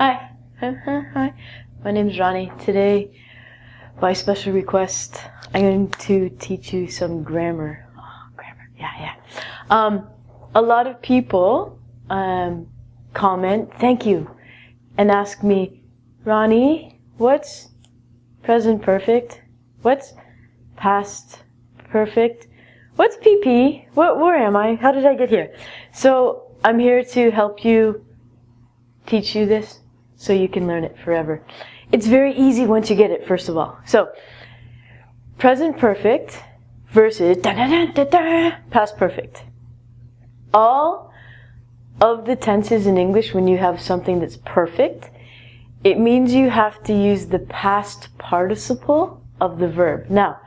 Hi. Hi. My name is Ronnie. Today, by special request, I'm going to teach you some grammar. Oh, grammar. Yeah. A lot of people comment, thank you, and ask me, Ronnie, what's present perfect? What's past perfect? What's PP? Where am I? How did I get here? So I'm here to help you, teach you this, so you can learn it forever. It's very easy once you get it, first of all. So, present perfect versus past perfect. All of the tenses in English, when you have something that's perfect, it means you have to use the past participle of the verb. Now,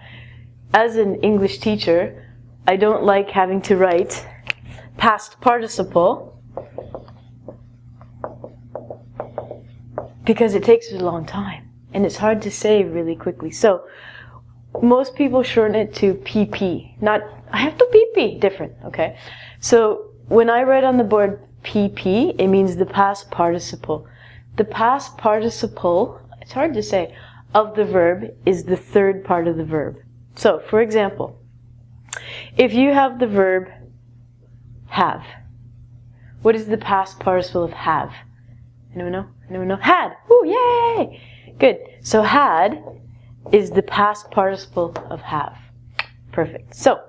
as an English teacher, I don't like having to write past participle because it takes a long time and it's hard to say really quickly. So most people shorten it to PP. Not, I have to PP, different, okay? So when I write on the board PP, it means the past participle. The past participle, it's hard to say, of the verb is the third part of the verb. So, for example, if you have the verb have, what is the past participle of have? Anyone know? Anyone know? Had! Ooh, yay! Good. So had is the past participle of have. Perfect. So,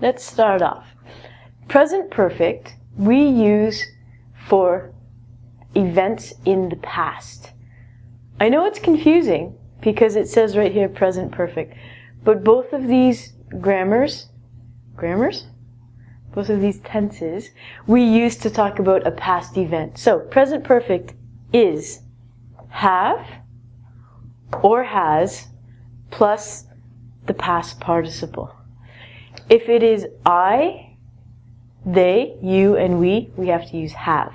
let's start off. Present perfect we use for events in the past. I know it's confusing because it says right here present perfect, but both of these grammars, both of these tenses, we use to talk about a past event. So, present perfect is have or has plus the past participle. If it is I, they, you, and we have to use have.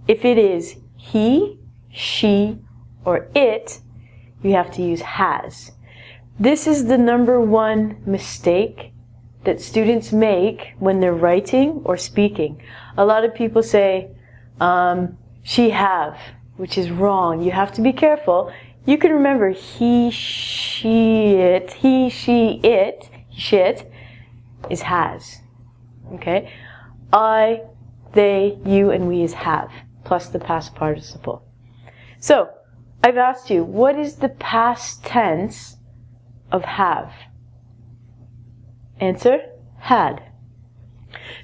If it is he, she, or it, you have to use has. This is the number one mistake that students make when they're writing or speaking. A lot of people say, she have, which is wrong. You have to be careful. You can remember he, she, it is has. Okay? I, they, you, and we is have, plus the past participle. So, I've asked you, what is the past tense of have? Answer, had.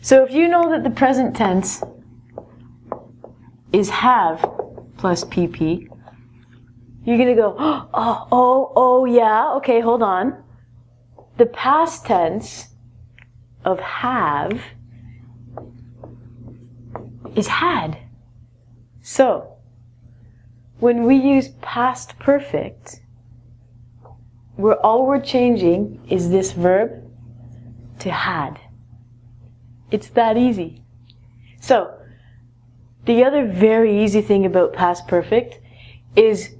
So if you know that the present tense is have plus PP, you're going to go, oh, yeah, okay, hold on. The past tense of have is had. So, when we use past perfect, all we're changing is this verb to had. It's that easy. So, the other very easy thing about past perfect is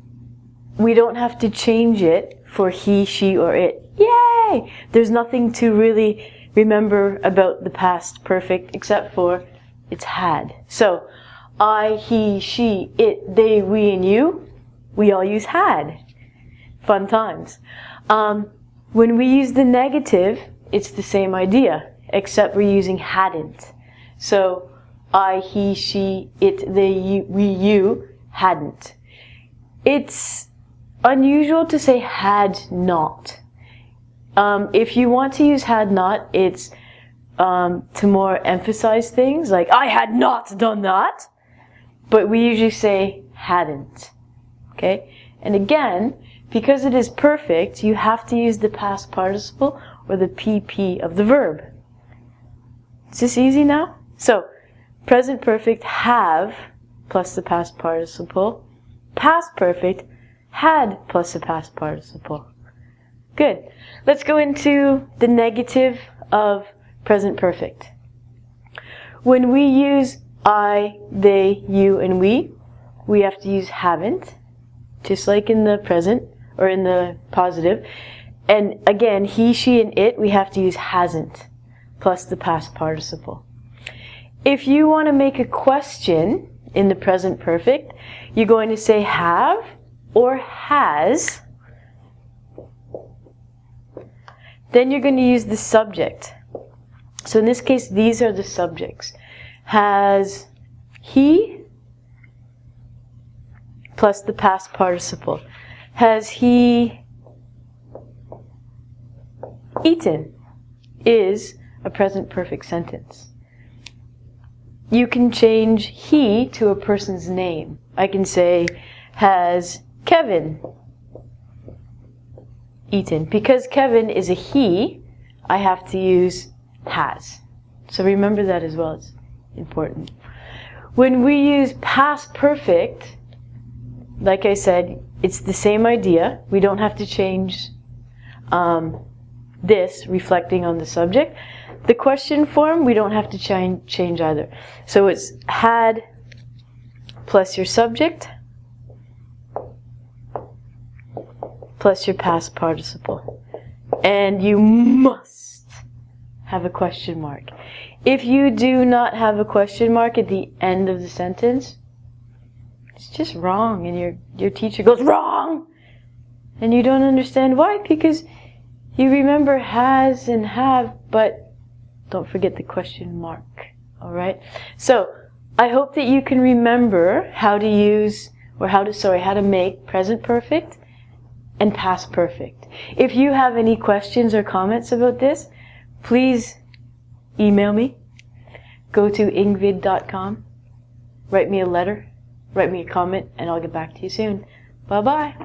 we don't have to change it for he, she, or it. Yay! There's nothing to really remember about the past perfect except for it's had. So, I, he, she, it, they, we, and you, we all use had. Fun times. When we use the negative, it's the same idea, except we're using hadn't. So, I, he, she, it, they, you, we, you, hadn't. It's unusual to say had not. If you want to use had not, it's to more emphasize things, like I had not done that. But we usually say hadn't. Okay? And again, because it is perfect, you have to use the past participle or the PP of the verb. Is this easy now? So, present perfect have plus the past participle. Past perfect had plus the past participle. Good. Let's go into the negative of present perfect. When we use I, they, you, and we have to use haven't, just like in the present, or in the positive. And again, he, she, and it, we have to use hasn't, plus the past participle. If you want to make a question, in the present perfect, you're going to say have or has. Then you're going to use the subject. So in this case, these are the subjects. Has he plus the past participle. Has he eaten is a present perfect sentence. You can change he to a person's name. I can say, has Kevin eaten? Because Kevin is a he, I have to use has. So remember that as well, it's important. When we use past perfect, like I said, it's the same idea. We don't have to change this, reflecting on the subject. The question form, we don't have to change either. So it's had plus your subject plus your past participle. And you must have a question mark. If you do not have a question mark at the end of the sentence, it's just wrong, and your teacher goes, wrong! And you don't understand why, because you remember has and have, but don't forget the question mark. Alright? So, I hope that you can remember how to use, or how to make present perfect and past perfect. If you have any questions or comments about this, please email me. Go to ingvid.com. Write me a letter. Write me a comment, and I'll get back to you soon. Bye-bye.